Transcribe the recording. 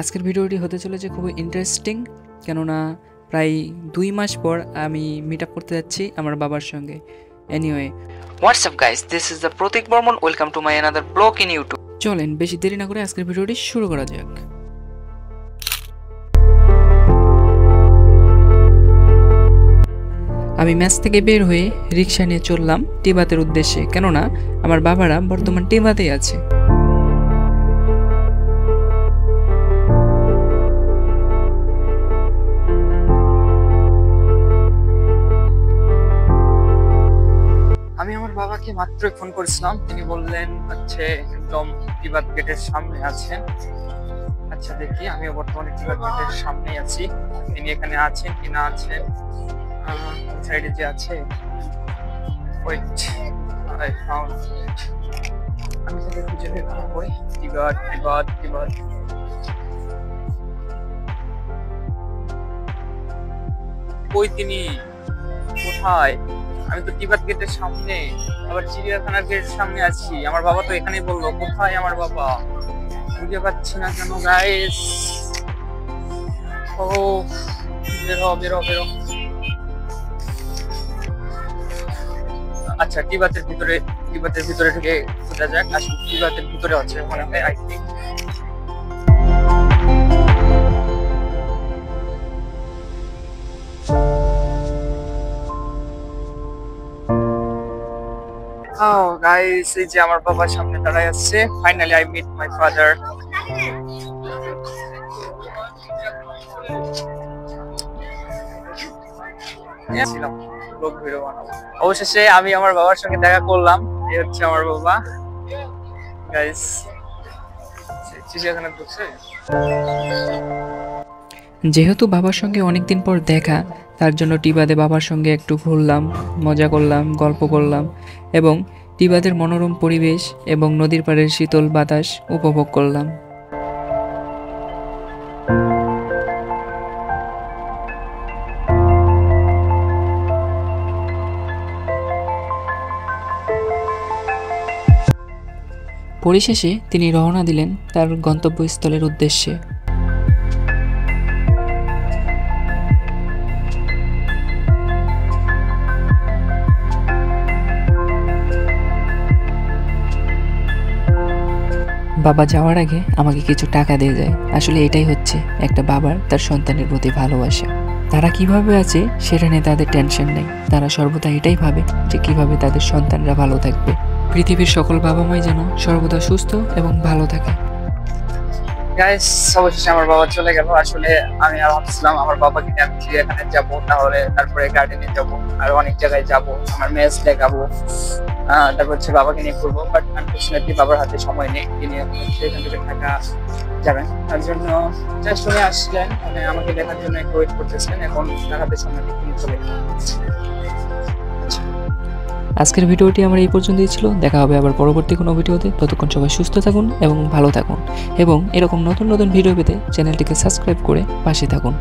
আজকের ভিডিওটি হতে চলেছে খুবই ইন্টারেস্টিং, কেননা প্রায় 2 মাস পর আমি মিট আপ করতে যাচ্ছি আমার বাবার সঙ্গে। Anyway, what's up guys, this is the Pratik Barman. Welcome to my another blog in YouTube. চলেন বেশি দেরি না করে আজকের ভিডিওটি শুরু করা যাক। আমি ম্যাচ থেকে বের হয়ে রিক্সা নিয়ে চললাম টিবাতের উদ্দেশ্যে, কেননা আমার বাবারা বর্তমান টিবাতেই আছে। আমি আমার বাবাকে মাত্রই ফোন করেছিলাম, তিনি বললেন হচ্ছে একদম টিবাত গেটের সামনে আছেন। আচ্ছা দেখি, আমিও বর্তমানে টিবাত গেটের সামনেই আছি। তিনি এখানে আছেন কি না আছেন, সাইডে যে আছে, ওয়েট, আই ফাউন্ড ইট। আমি তাকে খুঁজে বের করবো। টিবাত টিবাত টিবাত, কই তিনি, কোথায়? আমি তো টিবাত গেটের সামনে, আবার চিড়িয়াখানার গেটের সামনে আছি। আমার বাবা তো এখানেই বললো, কোথায় আমার বাবা? খুঁজে পাচ্ছি না কেন গাইস। ও বেরো বেরো বেরো। আচ্ছা, টিবাতের ভিতরে থেকে খোঁজা যাক। আসলে টিবাতের ভিতরে আছে মনে হয়, আই থিংক। Oh guys, এই যে আমার বাবার সামনে দাঁড়ায় আছে। Finally I meet my father. অবশেষে আমি আমার বাবার সঙ্গে দেখা করলাম। এই হচ্ছে আমার বাবা গাইস। চিড়িয়াখানা ঢুকছে। যেহেতু বাবার সঙ্গে অনেকদিন পর দেখা, তার জন্য টিবাদে বাবার সঙ্গে একটু ঘুরলাম, মজা করলাম, গল্প করলাম এবং টিবাদের মনোরম পরিবেশ এবং নদীর পাড়ের শীতল বাতাস উপভোগ করলাম। পরিশেষে তিনি রওনা দিলেন তার গন্তব্যস্থলের উদ্দেশ্যে। বাবা যাওয়ার আগে আমাকে কিছু টাকা দিয়ে যায়। আসলে এটাই হচ্ছে একটা বাবার তার সন্তানের প্রতি ভালোবাসা। তারা কিভাবে আছে সেটা নিয়ে তাদের টেনশন নেই, তারা সর্বদা এটাই ভাবে যে কিভাবে তাদের সন্তানরা ভালো থাকবে। পৃথিবীর সকল বাবা মাই যেন সর্বদা সুস্থ এবং ভালো থাকে। গাইস, অবশেষে আমার বাবা চলে গেল। আসলে আমি আর ভাবছিলাম আমার বাবাকে নিয়ে আমি চিড়িয়াখানে যাবো, তারপরে গার্ডেনে যাব, আর অনেক জায়গায় যাব, আমার ম্যাচ দেখাবো, তারপর হচ্ছে বাবাকে নিয়ে ঘুরবো। বাট আনফরচুনেটলি বাবার হাতে সময় নেই, তিনি এখান থেকে ঢাকা যাবেন। তার জন্য জাস্ট উনি আসলেন, মানে আমাকে দেখার জন্য একটু ওয়েট করতেছেন। এখন তার হাতে সময় নেই, তিনি চলে গেলেন। আজকের ভিডিওটি আমার এই পর্যন্তই ছিল। দেখা হবে আবার পরবর্তী কোনো ভিডিওতে। ততক্ষণ সবাই সুস্থ থাকুন এবং ভালো থাকুন, এবং এরকম নতুন নতুন ভিডিও পেতে চ্যানেলটিকে সাবস্ক্রাইব করে পাশে থাকুন।